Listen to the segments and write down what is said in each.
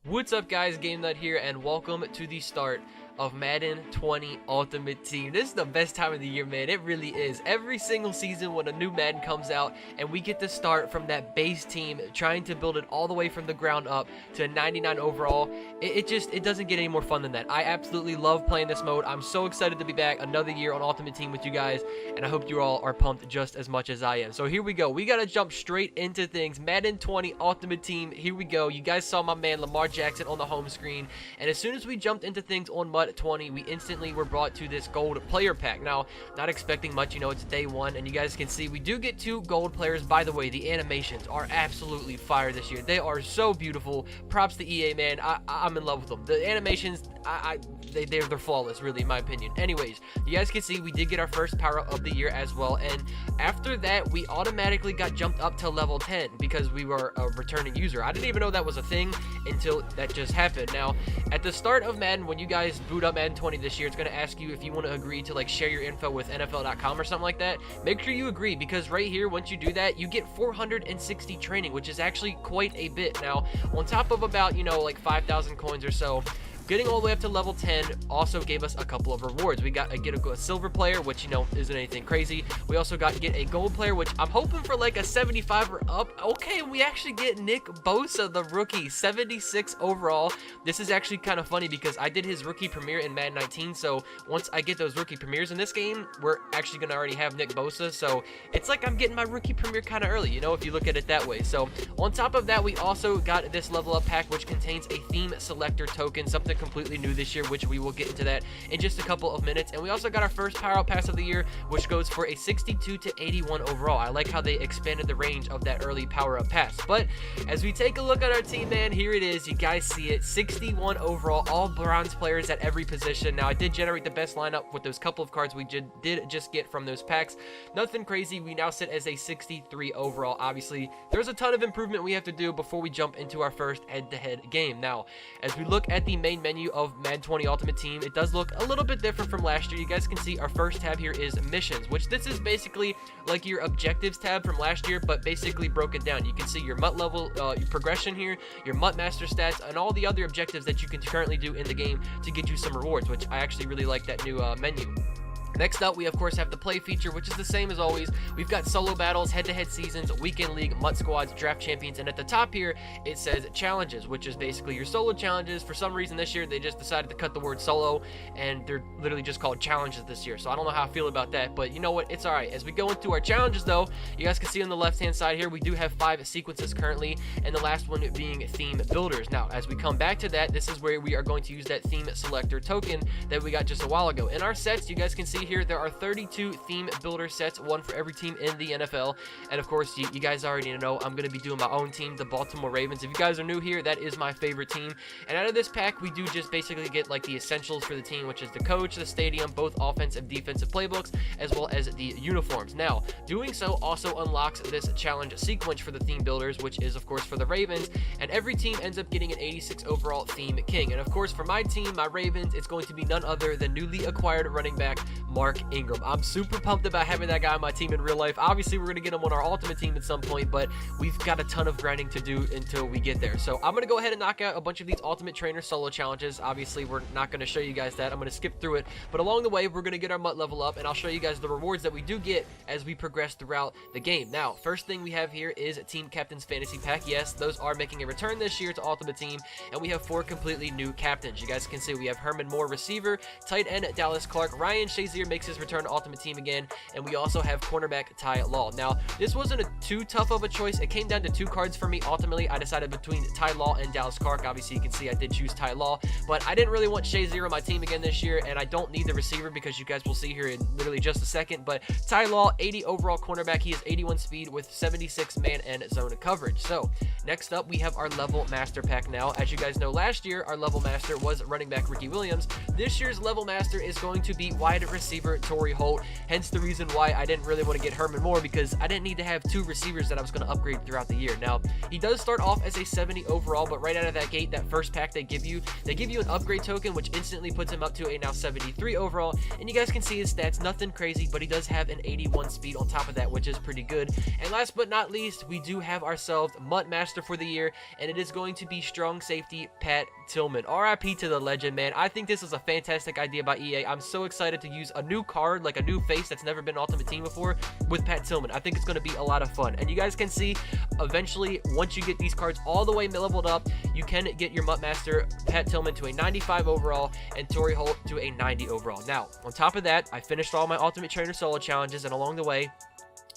What's up, guys? Game Nut here, and welcome to the start of Madden 20 Ultimate Team. This is the best time of the year, man. It really is. Every single season when a new Madden comes out and we get to start from that base team, trying to build it all the way from the ground up to a 99 overall, it doesn't get any more fun than that. I absolutely love playing this mode. I'm so excited to be back another year on Ultimate Team with you guys, and I hope you all are pumped just as much as I am. So here we go. We got to jump straight into things. Madden 20 Ultimate Team. Here we go. You guys saw my man Lamar Jackson on the home screen, and as soon as we jumped into things on Mud 20, we instantly were brought to this gold player pack. Now, not expecting much, you know, it's day one, and you guys can see we do get 2 gold players. By the way, the animations are absolutely fire this year. They are so beautiful. Props to EA, man. I'm in love with them. The animations, they're flawless, really, in my opinion. Anyways, you guys can see we did get our first power up of the year as well, and after that, we automatically got jumped up to level 10 because we were a returning user. I didn't even know that was a thing until that just happened. Now, at the start of Madden, when you guys boot up Madden 20 this year, it's going to ask you if you want to agree to like share your info with NFL.com or something like that. Make sure you agree, because right here, once you do that, you get 460 training, which is actually quite a bit. Now, on top of about, you know, like 5,000 coins or so, getting all the way up to level 10 also gave us a couple of rewards. We got get a silver player, which, you know, isn't anything crazy. We also got to get a gold player, which I'm hoping for like a 75 or up. Okay, we actually get Nick Bosa, the rookie, 76 overall. This is actually kind of funny because I did his rookie premiere in Madden 19, so once I get those rookie premieres in this game, we're actually going to already have Nick Bosa, so it's like I'm getting my rookie premiere kind of early, you know, if you look at it that way. So on top of that, we also got this level up pack, which contains a theme selector token, something completely new this year, which we will get into that in just a couple of minutes. And we also got our first power up pass of the year, which goes for a 62 to 81 overall. I like how they expanded the range of that early power up pass. But as we take a look at our team, man, here it is. You guys see it, 61 overall, all bronze players at every position. Now, I did generate the best lineup with those couple of cards we did just get from those packs. Nothing crazy. We now sit as a 63 overall. Obviously, there's a ton of improvement we have to do before we jump into our first head-to-head game. Now, as we look at the main menu of Madden 20 Ultimate Team, it does look a little bit different from last year. You guys can see our first tab here is missions, which this is basically like your objectives tab from last year, but basically broken down. You can see your MUT level, your progression here, your MUT master stats, and all the other objectives that you can currently do in the game to get you some rewards, which I actually really like that new menu. Next up, we of course have the play feature, which is the same as always. We've got solo battles, head-to-head seasons, weekend league, MUT squads, draft champions, and at the top here, it says challenges, which is basically your solo challenges. For some reason this year, they just decided to cut the word solo, and they're literally just called challenges this year. So I don't know how I feel about that, but you know what? It's all right. As we go into our challenges, though, you guys can see on the left-hand side here, we do have 5 sequences currently, and the last one being theme builders. Now, as we come back to that, this is where we are going to use that theme selector token that we got just a while ago. In our sets, you guys can see here, there are 32 theme builder sets, one for every team in the NFL. And of course, you guys already know I'm going to be doing my own team, the Baltimore Ravens. If you guys are new here, that is my favorite team. And out of this pack, we do just basically get like the essentials for the team, which is the coach, the stadium, both offensive, defensive playbooks, as well as the uniforms. Now, doing so also unlocks this challenge sequence for the theme builders, which is of course for the Ravens. And every team ends up getting an 86 overall theme king. And of course, for my team, my Ravens, it's going to be none other than newly acquired running back Mark Ingram. I'm super pumped about having that guy on my team in real life. Obviously, we're going to get him on our ultimate team at some point, but we've got a ton of grinding to do until we get there. So I'm going to go ahead and knock out a bunch of these ultimate trainer solo challenges. Obviously, we're not going to show you guys that. I'm going to skip through it, but along the way, we're going to get our MUT level up, and I'll show you guys the rewards that we do get as we progress throughout the game. Now, first thing we have here is Team Captain's Fantasy Pack. Yes, those are making a return this year to Ultimate Team, and we have 4 completely new captains. You guys can see we have Herman Moore, receiver, tight end Dallas Clark, Ryan Shazier makes his return to Ultimate Team again, and we also have cornerback Ty Law. Now, this wasn't too tough of a choice. It came down to 2 cards for me. Ultimately, I decided between Ty Law and Dallas Clark. Obviously, you can see I did choose Ty Law, but I didn't really want Shazier on my team again this year, and I don't need the receiver because you guys will see here in literally just a second. But Ty Law, 80 overall cornerback. He has 81 speed with 76 man and zone coverage. So next up, we have our level master pack now. As you guys know, last year our level master was running back Ricky Williams. This year's level master is going to be wide receiver receiver, Torrey Holt. Hence the reason why I didn't really want to get Herman Moore, because I didn't need to have 2 receivers that I was going to upgrade throughout the year. Now, he does start off as a 70 overall, but right out of that gate, that first pack they give you an upgrade token, which instantly puts him up to a now 73 overall. And you guys can see his stats, nothing crazy, but he does have an 81 speed on top of that, which is pretty good. And last but not least, we do have ourselves Mutt Master for the year, and it is going to be strong safety Pat Tillman. RIP to the legend, man. I think this is a fantastic idea by EA. I'm so excited to use a new card, like a new face that's never been Ultimate Team before, with Pat Tillman. I think it's going to be a lot of fun. And you guys can see, eventually, once you get these cards all the way leveled up, you can get your Mutt Master Pat Tillman to a 95 overall and Torrey Holt to a 90 overall. Now, on top of that, I finished all my Ultimate Trainer solo challenges, and along the way,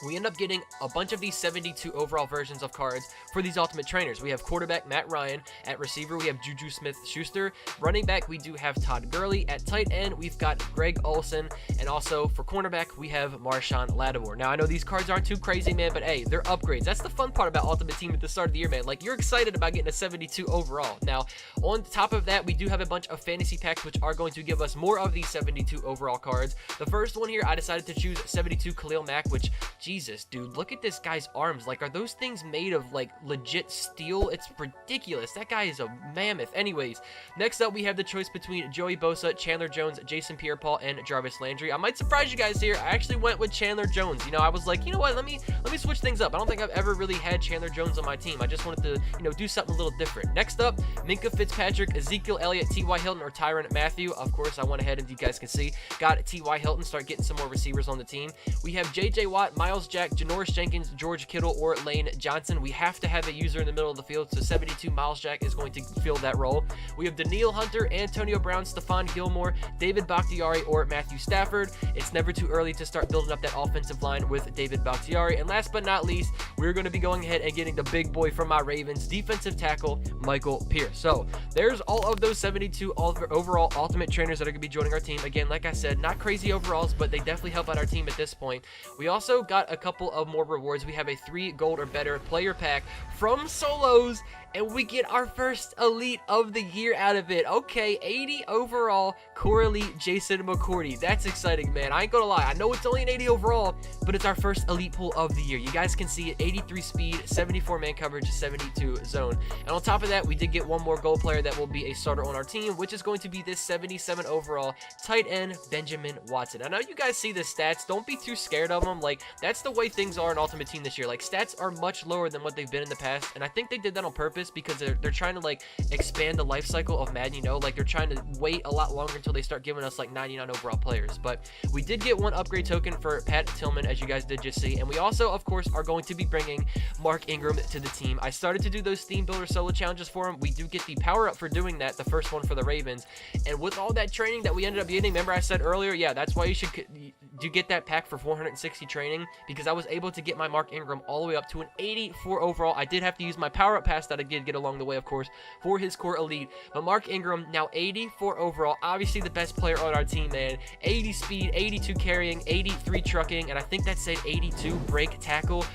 we end up getting a bunch of these 72 overall versions of cards for these Ultimate Trainers. We have quarterback Matt Ryan. At receiver, we have Juju Smith-Schuster. Running back, we do have Todd Gurley. At tight end, we've got Greg Olsen. And also for cornerback, we have Marshawn Lattimore. Now, I know these cards aren't too crazy, man, but hey, they're upgrades. That's the fun part about Ultimate Team at the start of the year, man. Like, you're excited about getting a 72 overall. Now, on top of that, we do have a bunch of fantasy packs, which are going to give us more of these 72 overall cards. The first one here, I decided to choose 72 Khalil Mack, which, Jesus, dude, look at this guy's arms. Like, are those things made of, like, legit steel? It's ridiculous. That guy is a mammoth. Anyways, next up, we have the choice between Joey Bosa, Chandler Jones, Jason Pierre-Paul, and Jarvis Landry. I might surprise you guys here. I actually went with Chandler Jones. You know, I was like, you know what, let me switch things up. I don't think I've ever really had Chandler Jones on my team. I just wanted to, you know, do something a little different. Next up, Minka Fitzpatrick, Ezekiel Elliott, T.Y. Hilton, or Tyrann Mathieu. Of course, I went ahead and you guys can see, got T.Y. Hilton, start getting some more receivers on the team. We have J.J. Watt, Miles Jack, Janoris Jenkins, George Kittle, or Lane Johnson. We have to have a user in the middle of the field, so 72 Miles Jack is going to fill that role. We have Danielle Hunter, Antonio Brown, Stephon Gilmore, David Bakhtiari, or Matthew Stafford. It's never too early to start building up that offensive line with David Bakhtiari. And last but not least, we're going to be going ahead and getting the big boy from my Ravens, defensive tackle Michael Pierce. So there's all of those 72 overall Ultimate Trainers that are going to be joining our team. Again, like I said, not crazy overalls, but they definitely help out our team at this point. We also got a couple of more rewards. We have a 3 gold or better player pack from Solos, and we get our first elite of the year out of it. Okay, 80 overall Coralie Jason McCourty. That's exciting, man. I ain't gonna lie. I know it's only an 80 overall, but it's our first elite pull of the year. You guys can see it, 83 speed, 74 man coverage, 72 zone. And on top of that, we did get one more gold player that will be a starter on our team, which is going to be this 77 overall tight end Benjamin Watson. I know you guys see the stats. Don't be too scared of them. Like, that's the way things are in Ultimate Team this year. Like, stats are much lower than what they've been in the past, and I think they did that on purpose because they're trying to, like, expand the life cycle of Madden, you know? Like, they're trying to wait a lot longer until they start giving us, like, 99 overall players. But we did get one upgrade token for Pat Tillman, as you guys did just see, and we also, of course, are going to be bringing Mark Ingram to the team. I started to do those Theme Builder solo challenges for him. We do get the power up for doing that, the first one for the Ravens, and with all that training that we ended up getting, remember I said earlier, yeah, that's why you get that pack for 460 training, because I was able to get my Mark Ingram all the way up to an 84 overall. I did have to use my power up pass that I did get along the way, of course, for his core elite, but Mark Ingram now 84 overall, obviously the best player on our team, man. 80 speed, 82 carrying, 83 trucking, and I think that said 82 break tackle.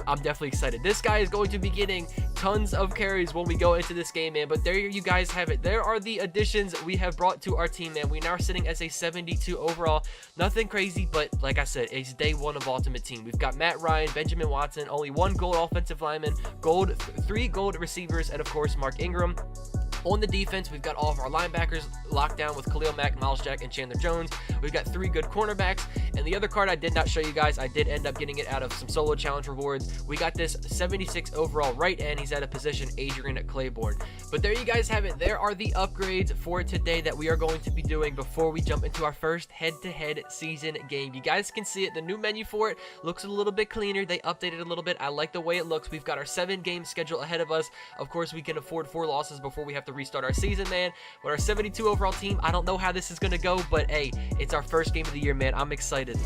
I'm definitely excited. This guy is going to be getting tons of carries when we go into this game, man. But there you guys have it. There are the additions we have brought to our team, man. We now are sitting as a 72 overall. Nothing crazy, but like I said, it's day one of Ultimate Team. We've got Matt Ryan, Benjamin Watson, only 1 gold offensive lineman, 3 gold receivers, and of course Mark Ingram. On the defense, we've got all of our linebackers locked down with Khalil Mack, Miles Jack, and Chandler Jones. We've got 3 good cornerbacks. And the other card I did not show you guys, I did end up getting it out of some solo challenge rewards. We got this 76 overall right end. He's at a position, Adrian Claiborne. But there you guys have it. There are the upgrades for today that we are going to be doing before we jump into our first head-to-head season game. You guys can see it. The new menu for it looks a little bit cleaner. They updated a little bit. I like the way it looks. We've got our 7-game schedule ahead of us. Of course, we can afford 4 losses before we have to restart our season, man. But our 72 overall team, I don't know how this is going to go, but hey, it's our first game of the year, man. I'm excited.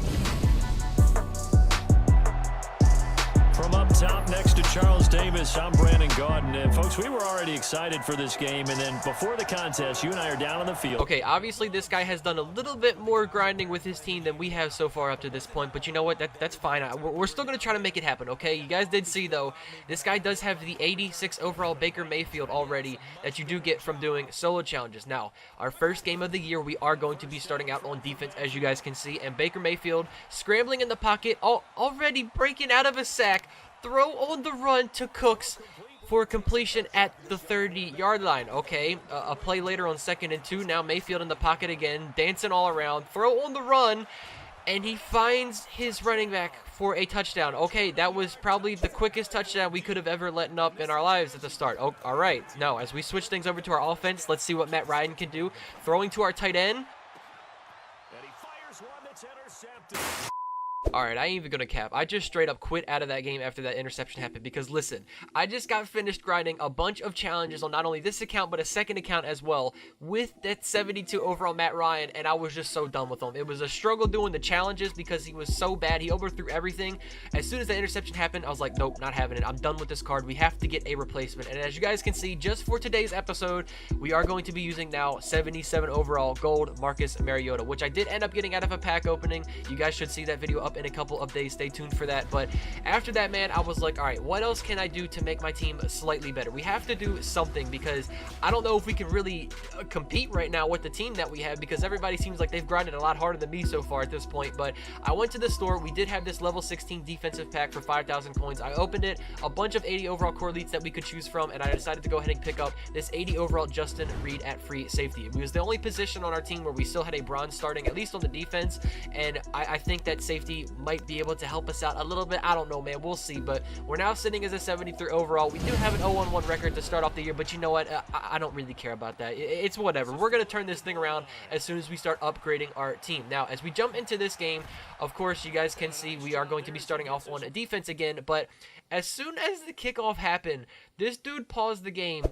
From up top next to Charles Davis. I'm Brandon Gaudin. And folks, we were already excited for this game. And then before the contest, you and I are down on the field. Okay, obviously this guy has done a little bit more grinding with his team than we have so far up to this point. But you know what? That's fine. We're still going to try to make it happen, okay? You guys did see, though, this guy does have the 86 overall Baker Mayfield already that you do get from doing solo challenges. Now, our first game of the year, we are going to be starting out on defense, as you guys can see. And Baker Mayfield scrambling in the pocket, already breaking out of a sack, throw on the run to Cooks for completion at the 30-yard line. Okay, a play later on 2nd and 2. Now Mayfield in the pocket again, dancing all around, throw on the run, and he finds his running back for a touchdown. Okay, that was probably the quickest touchdown we could have ever let up in our lives at the start. Oh, all right, now as we switch things over to our offense, let's see what Matt Ryan can do. Throwing to our tight end. And he fires one that's intercepted. Alright, I ain't even gonna cap. I just straight up quit out of that game after that interception happened because, listen, I just got finished grinding a bunch of challenges on not only this account but a second account as well with that 72 overall Matt Ryan, and I was just so done with him. It was a struggle doing the challenges because he was so bad. He overthrew everything. As soon as that interception happened, I was like, nope, not having it. I'm done with this card. We have to get a replacement. And as you guys can see, just for today's episode, we are going to be using now 77 overall gold Marcus Mariota, which I did end up getting out of a pack opening. You guys should see that video up in a couple of days. Stay tuned for that. But after that, man, I was like, all right, what else can I do to make my team slightly better? We have to do something because I don't know if we can really compete right now with the team that we have because everybody seems like they've grinded a lot harder than me so far at this point. But I went to the store. We did have this level 16 defensive pack for 5,000 coins. I opened it, a bunch of 80 overall core elites that we could choose from, and I decided to go ahead and pick up this 80 overall Justin Reed at free safety. It was the only position on our team where we still had a bronze starting, at least on the defense, and I think that safety might be able to help us out a little bit. I don't know, man. We'll see. But we're now sitting as a 73 overall. We do have an 0-1 record to start off the year, but you know what? I don't really care about that. It's whatever. We're going to turn this thing around as soon as we start upgrading our team. Now, as we jump into this game, of course, you guys can see we are going to be starting off on a defense again, but as soon as the kickoff happened, this dude paused the game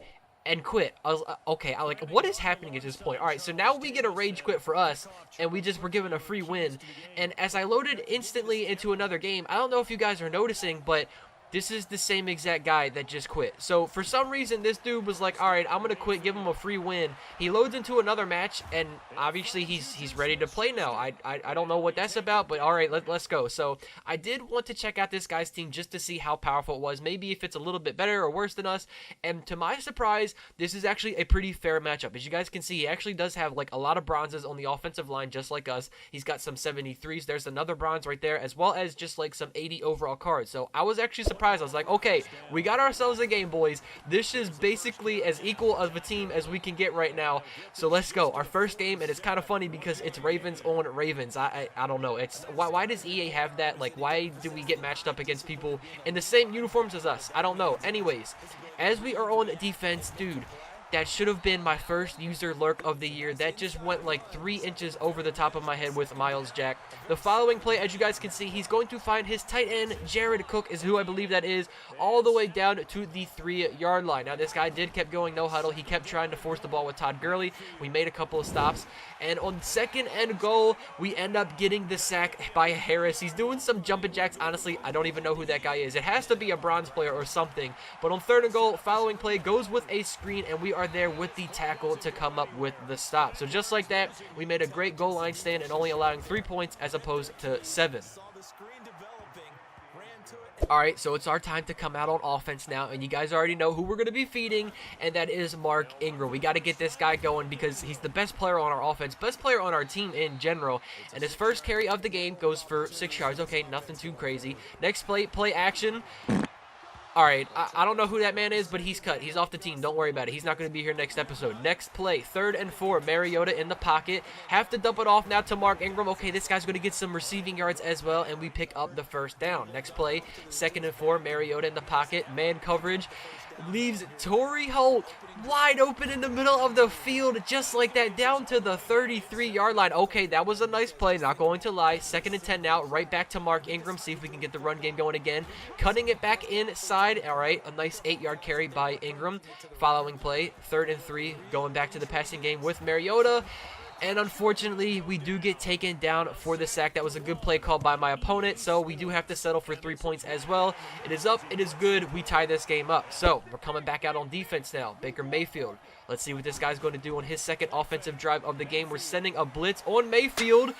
and quit. I was okay. I like, what is happening at this point? All right, so now we get a rage quit for us, and we were given a free win. And as I loaded instantly into another game, I don't know if you guys are noticing, but this is the same exact guy that just quit. So for some reason, this dude was like, all right, I'm gonna quit, give him a free win. He loads into another match, and obviously he's ready to play now. I don't know what that's about, but all right, let's go. So I did want to check out this guy's team just to see how powerful it was, maybe if it's a little bit better or worse than us. And to my surprise, this is actually a pretty fair matchup. As you guys can see, he actually does have like a lot of bronzes on the offensive line, just like us. He's got some 73s. There's another bronze right there, as well as just like some 80 overall cards. So I was actually surprised. I was like, okay, we got ourselves a game, boys. This is basically as equal of a team as we can get right now. So let's go. Our first game, and it's kind of funny because it's Ravens on Ravens. I don't know. It's why does EA have that? Like, why do we get matched up against people in the same uniforms as us? I don't know. Anyways, as we are on defense, dude, that should have been my first user lurk of the year. That just went like 3 inches over the top of my head with Miles Jack. The following play, as you guys can see, he's going to find his tight end, Jared Cook is who I believe that is, all the way down to the 3-yard line. Now, this guy kept going no huddle. He kept trying to force the ball with Todd Gurley. We made a couple of stops. And on 2nd and goal, we end up getting the sack by Harris. He's doing some jumping jacks. Honestly, I don't even know who that guy is. It has to be a bronze player or something. But on 3rd and goal, following play goes with a screen, and we are there with the tackle to come up with the stop. So just like that, we made a great goal line stand and only allowing 3 points as opposed to 7. Alright, so it's our time to come out on offense now, and you guys already know who we're going to be feeding, and that is Mark Ingram. We got to get this guy going because he's the best player on our offense, best player on our team in general, and his first carry of the game goes for 6 yards. Okay, nothing too crazy. Next play action. All right, I don't know who that man is, but he's cut. He's off the team. Don't worry about it. He's not going to be here next episode. Next play, 3rd and 4. Mariota in the pocket. Have to dump it off now to Mark Ingram. Okay, this guy's going to get some receiving yards as well, and we pick up the 1st down. Next play, 2nd and 4. Mariota in the pocket. Man coverage. Leaves Torrey Holt wide open in the middle of the field, just like that, down to the 33-yard line. Okay, that was a nice play, not going to lie. 2nd and 10 now, right back to Mark Ingram. See if we can get the run game going again. Cutting it back inside. All right, a nice 8-yard carry by Ingram. Following play, 3rd and 3, going back to the passing game with Mariota. And unfortunately, we do get taken down for the sack. That was a good play call by my opponent, so we do have to settle for 3 points as well. It is up. It is good. We tie this game up. So we're coming back out on defense now. Baker Mayfield. Let's see what this guy's going to do on his second offensive drive of the game. We're sending a blitz on Mayfield.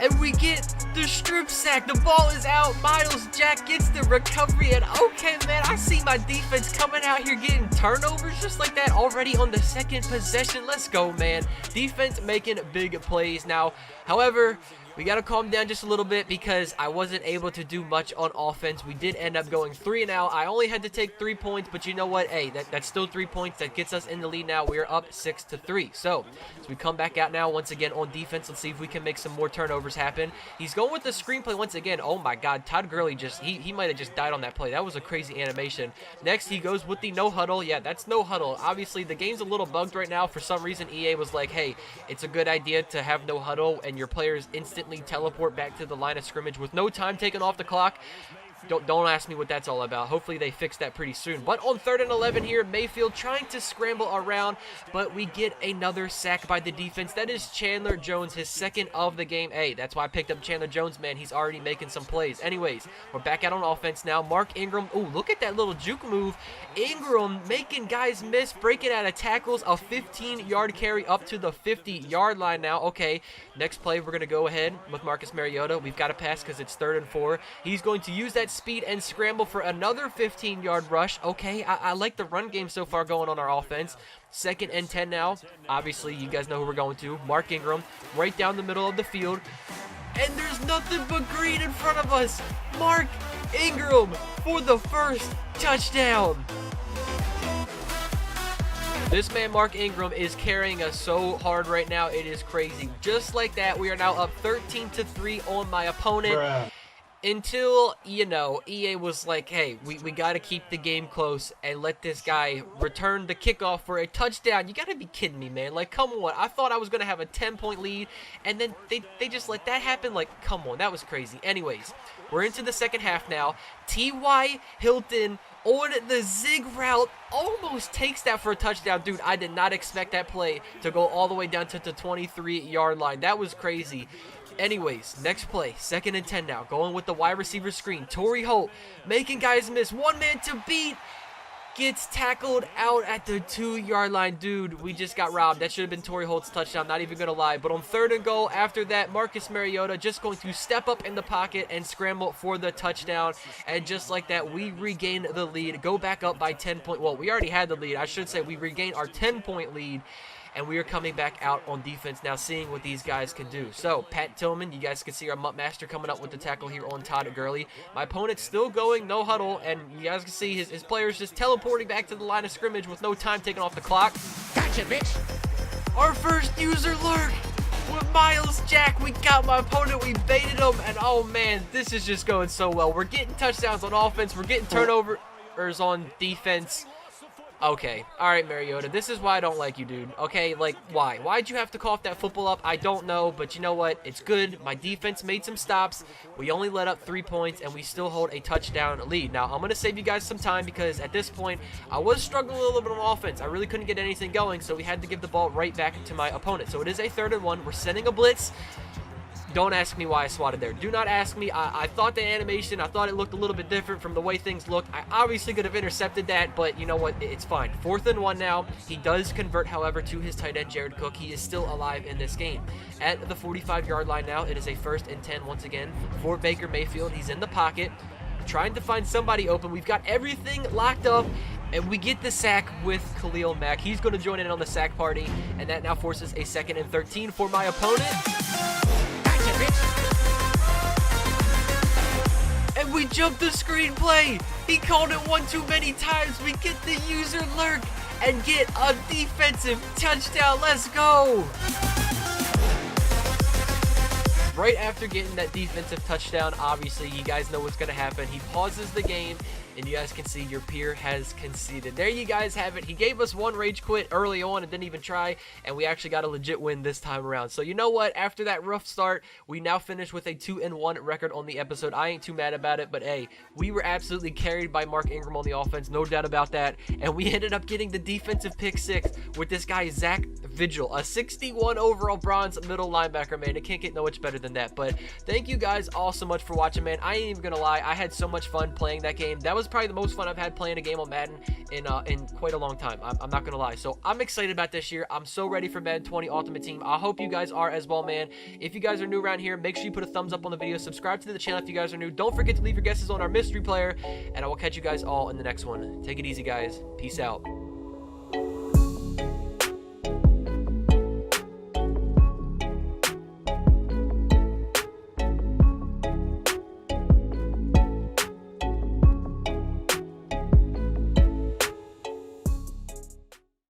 And we get the strip sack. The ball is out. Myles Jack gets the recovery. And okay, man, I see my defense coming out here getting turnovers just like that already on the second possession. Let's go, man. Defense making big plays. Now, however, we got to calm down just a little bit because I wasn't able to do much on offense. We did end up going 3 and out. I only had to take 3 points, but you know what? Hey, that's still 3 points. That gets us in the lead now. We are up 6-3. So, as we come back out now once again on defense, let's see if we can make some more turnovers happen. He's going with the screenplay once again. Oh my God, Todd Gurley he might have just died on that play. That was a crazy animation. Next, he goes with the no huddle. Yeah, that's no huddle. Obviously, the game's a little bugged right now. For some reason, EA was like, hey, it's a good idea to have no huddle and your players instantly teleport back to the line of scrimmage with no time taken off the clock. Don't ask me what that's all about. Hopefully they fix that pretty soon. But on 3rd and 11 here, Mayfield trying to scramble around, but we get another sack by the defense. That is Chandler Jones, his second of the game. Hey, that's why I picked up Chandler Jones, man. He's already making some plays. Anyways, we're back out on offense now. Mark Ingram. Oh, look at that little juke move. Ingram making guys miss, breaking out of tackles. A 15-yard carry up to the 50-yard line now. Okay, next play, we're going to go ahead with Marcus Mariota. We've got to pass because it's 3rd and 4. He's going to use that speed and scramble for another 15-yard rush. Okay, I like the run game so far going on our offense. 2nd and 10 now. Obviously, you guys know who we're going to. Mark Ingram, right down the middle of the field. And there's nothing but green in front of us. Mark Ingram for the first touchdown. This man, Mark Ingram, is carrying us so hard right now. It is crazy. Just like that, we are now up 13-3 on my opponent. Bruh. Until, you know, EA was like, hey, we got to keep the game close and let this guy return the kickoff for a touchdown. You got to be kidding me, man. Like, come on. I thought I was going to have a 10-point lead, and then they just let that happen. Like, come on. That was crazy. Anyways, we're into the second half now. T.Y. Hilton on the zig route almost takes that for a touchdown. Dude, I did not expect that play to go all the way down to the 23-yard line. That was crazy. Anyways, next play, 2nd and 10 now. Going with the wide receiver screen. Torrey Holt making guys miss. One man to beat. Gets tackled out at the 2-yard line. Dude, we just got robbed. That should have been Torrey Holt's touchdown. Not even going to lie. But on 3rd and goal, after that, Marcus Mariota just going to step up in the pocket and scramble for the touchdown. And just like that, we regain the lead. Go back up by 10 points. Well, we already had the lead. I should say we regained our 10-point lead. And we are coming back out on defense now, seeing what these guys can do. So, Pat Tillman, you guys can see our Mutt Master coming up with the tackle here on Todd Gurley. My opponent's still going no huddle, and you guys can see his players just teleporting back to the line of scrimmage with no time taken off the clock. Gotcha, bitch. Our first user lurk with Myles Jack. We got my opponent, we baited him, and oh man, this is just going so well. We're getting touchdowns on offense, we're getting turnovers on defense. Okay, alright Mariota, this is why I don't like you, dude. Okay, like, why? Why'd you have to cough that football up? I don't know, but you know what? It's good. My defense made some stops. We only let up 3 points, and we still hold a touchdown lead. Now, I'm going to save you guys some time because at this point, I was struggling a little bit on offense. I really couldn't get anything going, so we had to give the ball right back to my opponent. So it is a 3rd and 1. We're sending a blitz. Don't ask me why I swatted there. Do not ask me. I thought the animation, I thought it looked a little bit different from the way things looked. I obviously could have intercepted that, but you know what? It's fine. 4th and 1 now. He does convert, however, to his tight end, Jared Cook. He is still alive in this game. At the 45-yard line now, it is a 1st and 10 once again for Baker Mayfield. He's in the pocket, trying to find somebody open. We've got everything locked up, and we get the sack with Khalil Mack. He's going to join in on the sack party, and that now forces a 2nd and 13 for my opponent. And we jumped the screenplay. He called it one too many times. We get the user lurk and get a defensive touchdown. Let's go. Right after getting that defensive touchdown, obviously, you guys know what's going to happen. He pauses the game, and you guys can see your peer has conceded. There you guys have it. He gave us one rage quit early on and didn't even try, and we actually got a legit win this time around. So you know what? After that rough start, we now finish with a 2-1 record on the episode. I ain't too mad about it, but hey, we were absolutely carried by Mark Ingram on the offense, no doubt about that, and we ended up getting the defensive pick 6 with this guy, Zach Vigil, a 61 overall bronze middle linebacker, man. It can't get no much better than that. But thank you guys all so much for watching, man. I ain't even gonna lie, I had so much fun playing that game. That was probably the most fun I've had playing a game on Madden in quite a long time. I'm not gonna lie. So I'm excited about this year. I'm so ready for Madden 20 Ultimate Team. I hope you guys are as well, man. If you guys are new around here, make sure you put a thumbs up on the video. Subscribe to the channel if you guys are new. Don't forget to leave your guesses on our mystery player, and I will catch you guys all in the next one. Take it easy, guys. Peace out.